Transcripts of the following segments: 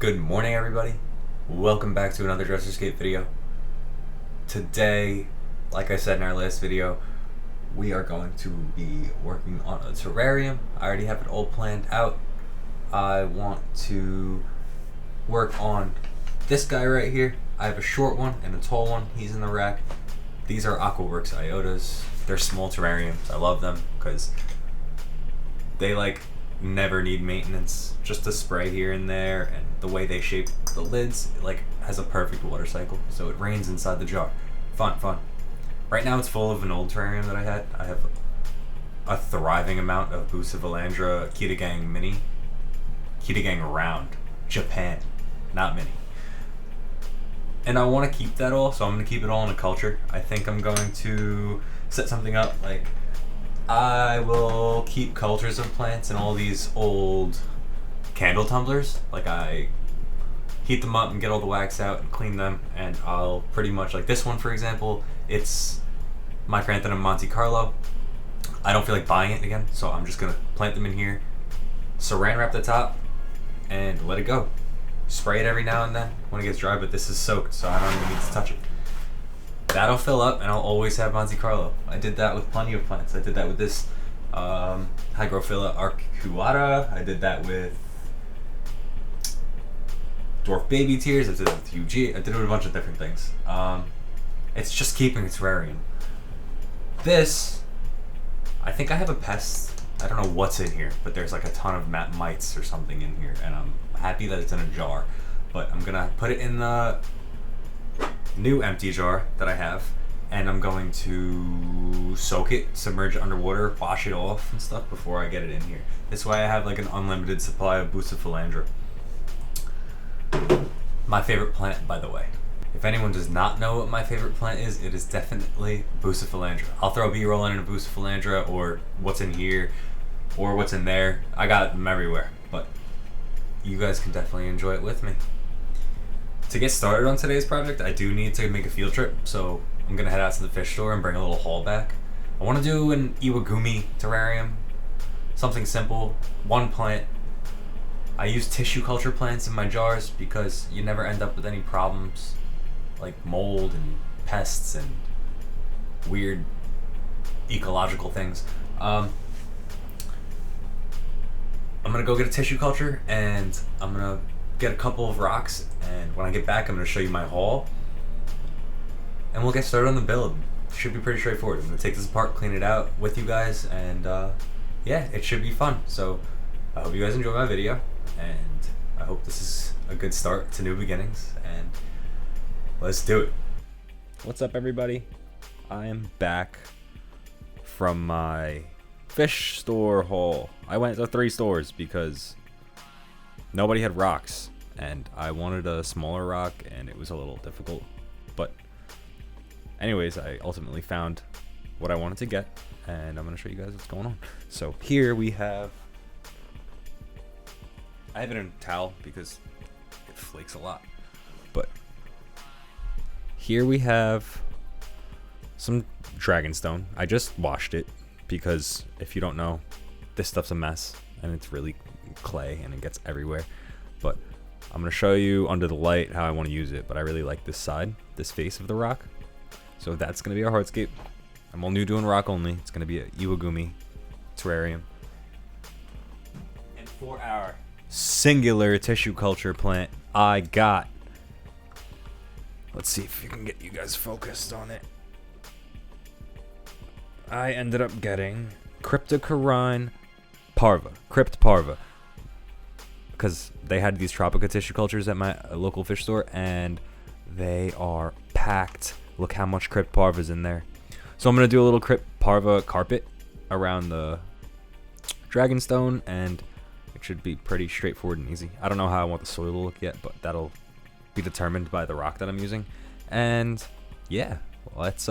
Good morning, everybody. Welcome back to another Dresserscape video. Today, like I said in our last video, we are going to be working on a terrarium. I already have it all planned out. I want to work on this guy right here. I have a short one and a tall one. He's in the rack. These are Aquaworks Iotas. They're small terrariums. I love them because they never need maintenance, just a spray here and there, and the way they shape the lids has a perfect water cycle, so it rains inside the jar. Fun. Right now it's full of an old terrarium that I had. I have a thriving amount of Bucephalandra Kitagang Mini. Kitagang Round. Japan, not Mini. And I want to keep that all, so I'm going to keep it all in a culture. I think I'm going to set something up I will keep cultures of plants in all these old candle tumblers. I heat them up and get all the wax out and clean them, and I'll pretty much, this one for example, it's Micranthenum Monte Carlo. I don't feel like buying it again, so I'm just gonna plant them in here, saran wrap the top, and let it go. Spray it every now and then when it gets dry, but this is soaked, so I don't even need to touch it. That'll fill up, and I'll always have Monte Carlo. I did that with plenty of plants. I did that with this Hygrophila arcuata. I did that with dwarf baby tears. I did it with UG. I did it with a bunch of different things. It's just keeping a terrarium. This, I think I have a pest. I don't know what's in here, but there's a ton of mites or something in here, and I'm happy that it's in a jar. But I'm gonna put it in the new empty jar that I have, and I'm going to soak it, submerge it underwater, wash it off and stuff before I get it in here. This way I have an unlimited supply of Bucephalandra. My favorite plant, by the way. If anyone does not know what my favorite plant is, it is definitely Bucephalandra. I'll throw B-roll in a Bucephalandra, or what's in here, or what's in there. I got them everywhere, but you guys can definitely enjoy it with me. To get started on today's project, I do need to make a field trip, so I'm gonna head out to the fish store and bring a little haul back. I want to do an Iwagumi Terrarium, something simple, one plant. I use tissue culture plants in my jars because you never end up with any problems like mold and pests and weird ecological things. I'm gonna go get a tissue culture, and I'm gonna get a couple of rocks, and when I get back I'm going to show you my haul, and we'll get started on the build. It should be pretty straightforward. I'm going to take this apart, clean it out with you guys, and yeah, it should be fun. So I hope you guys enjoy my video, and I hope this is a good start to new beginnings, and let's do it. What's up, everybody? I am back from my fish store haul. I went to 3 stores because nobody had rocks, and I wanted a smaller rock, and it was a little difficult. But anyways, I ultimately found what I wanted to get, and I'm going to show you guys what's going on. So here we have, I have it in a towel because it flakes a lot, but here we have some dragonstone. I just washed it because, if you don't know, this stuff's a mess, and it's really clay and it gets everywhere. But I'm going to show you under the light how I want to use it, but I really like this side, this face of the rock. So that's going to be our hardscape. I'm only doing rock only. It's going to be a Iwagumi Terrarium. And for our singular tissue culture plant, I got, let's see if we can get you guys focused on it. I ended up getting Cryptocarine Parva, Crypt Parva, because they had these Tropica tissue cultures at my local fish store, and they are packed. Look how much Crypt Parva's in there. So I'm going to do a little Crypt Parva carpet around the dragonstone, and it should be pretty straightforward and easy. I don't know how I want the soil to look yet, but that'll be determined by the rock that I'm using. And yeah, let's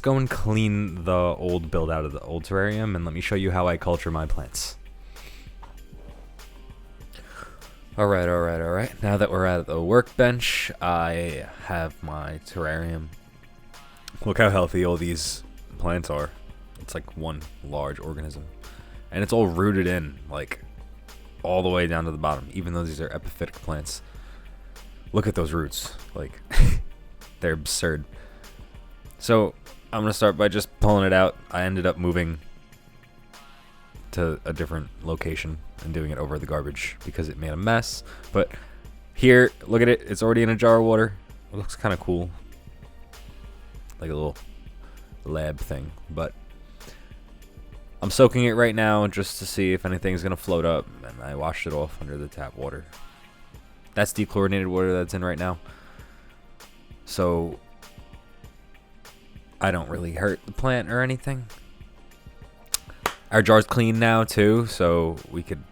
go and clean the old build out of the old terrarium, and let me show you how I culture my plants. Alright. Now that we're at the workbench, I have my terrarium. Look how healthy all these plants are. It's like one large organism. And it's all rooted in, all the way down to the bottom, even though these are epiphytic plants. Look at those roots. Like, they're absurd. So I'm going to start by just pulling it out. I ended up moving to a different location and doing it over the garbage because it made a mess. But here, look at it. It's already in a jar of water. It looks kind of cool. Like a little lab thing. But I'm soaking it right now just to see if anything's going to float up. And I washed it off under the tap water. That's dechlorinated water that's in right now. So I don't really hurt the plant or anything. Our jar's clean now too, so we could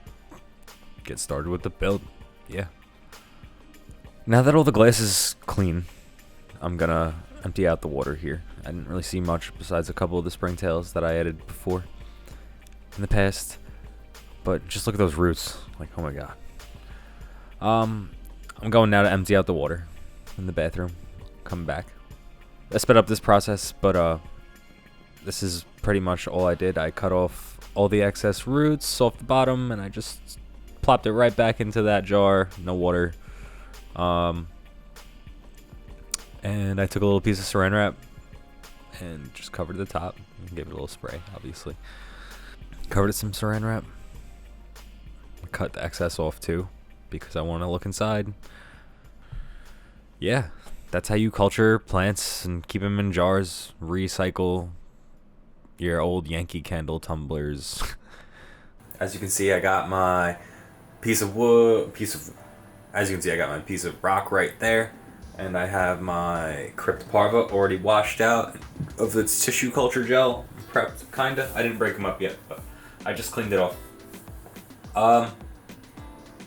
get started with the build. Yeah. Now that all the glass is clean, I'm gonna empty out the water here. I didn't really see much besides a couple of the springtails that I added before in the past. But just look at those roots. Like, oh my god. I'm going now to empty out the water in the bathroom. Come back. I sped up this process, but this is pretty much all I did. I cut off all the excess roots off the bottom, and I just plopped it right back into that jar. No water. And I took a little piece of saran wrap and just covered the top and gave it a little spray, obviously. Covered it with some saran wrap. Cut the excess off too, because I want to look inside. Yeah, that's how you culture plants and keep them in jars. Recycle your old Yankee Candle tumblers. As you can see, I got my piece of rock right there. And I have my Cryptoparva already washed out of its tissue culture gel. Prepped, kinda. I didn't break them up yet, but I just cleaned it off.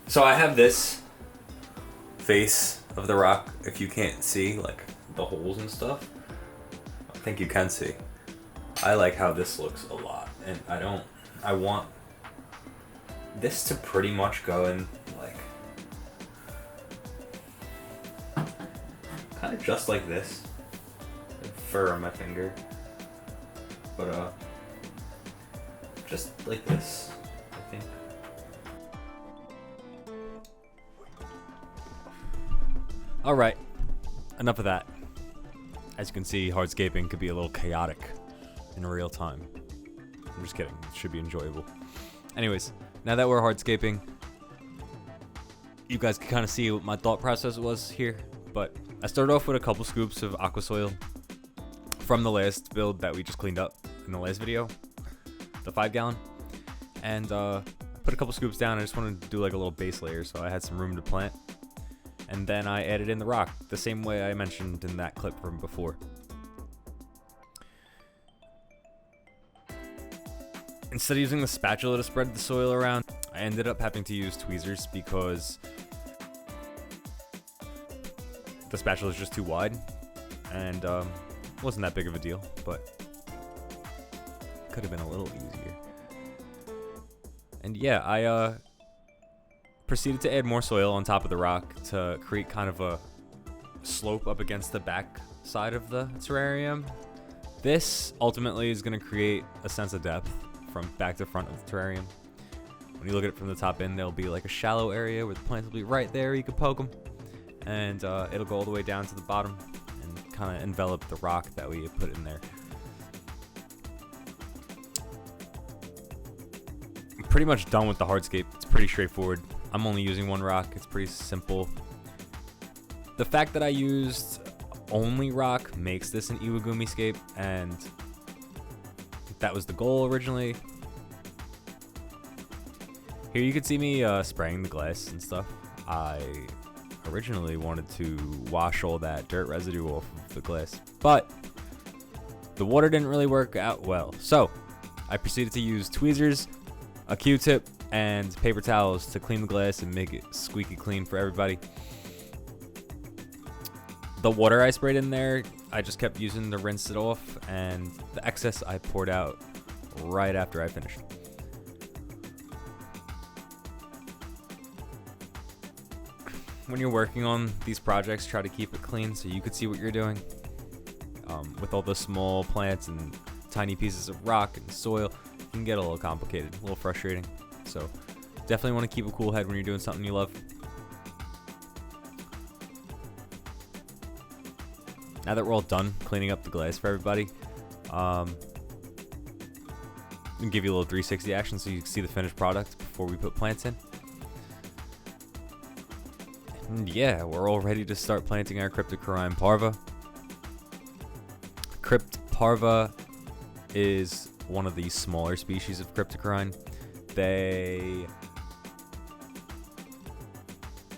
So I have this face of the rock. If you can't see, like, the holes and stuff, I think you can see. I like how this looks a lot, and I want this to pretty much go in, like, kind of just like this. Fur on my finger. But, just like this, I think. Alright, enough of that. As you can see, hardscaping could be a little chaotic in real time. I'm just kidding, it should be enjoyable. Anyways, now that we're hardscaping, you guys can kind of see what my thought process was here. But I started off with a couple scoops of aqua soil from the last build that we just cleaned up in the last video, the 5-gallon. And I put a couple scoops down. I just wanted to do like a little base layer so I had some room to plant. And then I added in the rock, the same way I mentioned in that clip from before. Instead of using the spatula to spread the soil around, I ended up having to use tweezers because the spatula is just too wide, and wasn't that big of a deal, but could have been a little easier. And yeah, I proceeded to add more soil on top of the rock to create kind of a slope up against the back side of the terrarium. This ultimately is going to create a sense of depth from back to front of the terrarium. When you look at it from the top in, there'll be like a shallow area where the plants will be right there. You can poke them, and it'll go all the way down to the bottom and kind of envelop the rock that we put in there. I'm pretty much done with the hardscape. It's pretty straightforward. I'm only using one rock. It's pretty simple. The fact that I used only rock makes this an Iwagumi scape, and that was the goal originally. Here you can see me spraying the glass and stuff. I originally wanted to wash all that dirt residue off of the glass, but the water didn't really work out well. So I proceeded to use tweezers, a Q-tip, and paper towels to clean the glass and make it squeaky clean for everybody. The water I sprayed in there, I just kept using to rinse it off, and the excess I poured out right after I finished. When you're working on these projects, try to keep it clean so you could see what you're doing. With all the small plants and tiny pieces of rock and soil, it can get a little complicated, a little frustrating. So Definitely want to keep a cool head when you're doing something you love. Now that we're all done cleaning up the glass for everybody, I'm gonna give you a little 360 action so you can see the finished product before we put plants in. And yeah, we're all ready to start planting our Cryptocoryne parva. Crypt parva is one of the smaller species of Cryptocoryne. They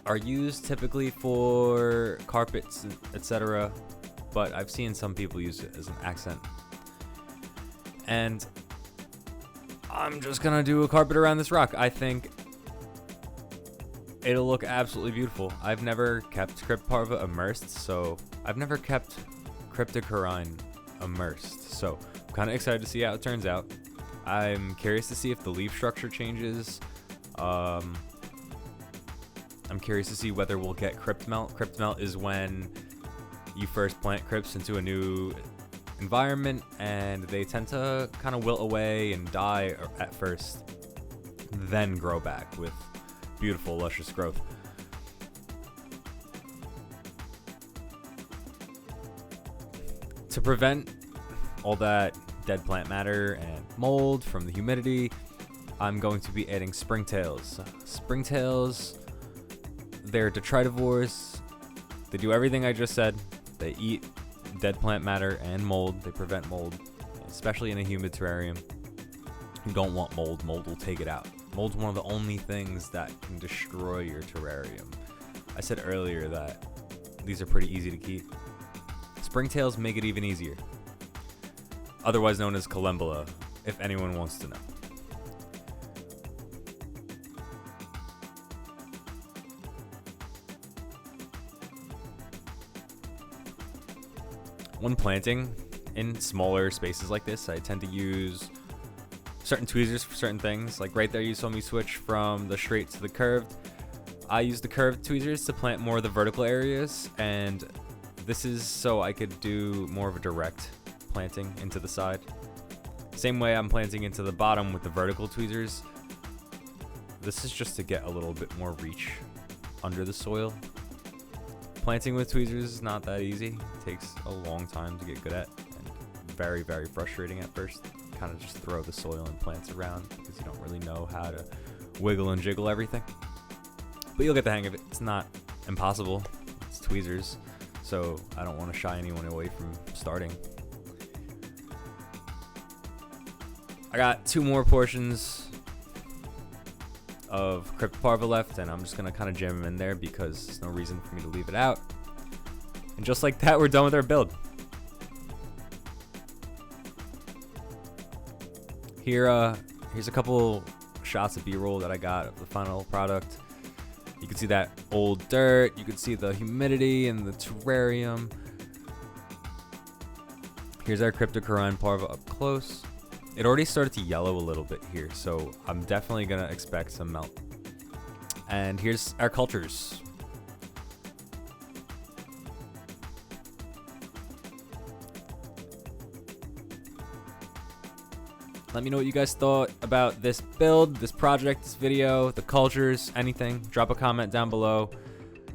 are used typically for carpets, etc., but I've seen some people use it as an accent. And I'm just gonna do a carpet around this rock. I think it'll look absolutely beautiful. I've never kept Crypt parva immersed, so I've never kept Cryptocoryne immersed. So I'm kind of excited to see how it turns out. I'm curious to see if the leaf structure changes. I'm curious to see whether we'll get crypt melt. Crypt melt is when you first plant crypts into a new environment and they tend to kind of wilt away and die at first, then grow back with beautiful, luscious growth. To prevent all that dead plant matter and mold from the humidity, I'm going to be adding springtails. Springtails, they're detritivores. They do everything I just said. They eat dead plant matter and mold. They prevent mold, especially in a humid terrarium. You don't want mold. Mold will take it out. Mold's one of the only things that can destroy your terrarium. I said earlier that these are pretty easy to keep. Springtails make it even easier. Otherwise known as Collembola, if anyone wants to know. When planting in smaller spaces like this, I tend to use certain tweezers for certain things. Like right there, you saw me switch from the straight to the curved. I use the curved tweezers to plant more of the vertical areas, and this is so I could do more of a direct planting into the side. Same way I'm planting into the bottom with the vertical tweezers. This is just to get a little bit more reach under the soil. Planting with tweezers is not that easy. It takes a long time to get good at, and very, very frustrating at first. Kind of just throw the soil and plants around because you don't really know how to wiggle and jiggle everything. But you'll get the hang of it. It's not impossible. It's tweezers, so I don't want to shy anyone away from starting. I got 2 more portions of Crypt parva left, and I'm just gonna kind of jam them in there because there's no reason for me to leave it out. And just like that, we're done with our build. Here's a couple shots of B-roll that I got of the final product. You can see that old dirt. You can see the humidity in the terrarium. Here's our Cryptocoryne parva up close. It already started to yellow a little bit here, so I'm definitely gonna expect some melt. And here's our cultures. Let me know what you guys thought about this build, this project, this video, the cultures, anything. Drop a comment down below.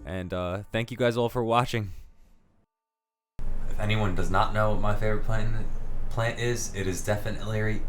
And thank you guys all for watching. If anyone does not know what my favorite plant is, it is definitely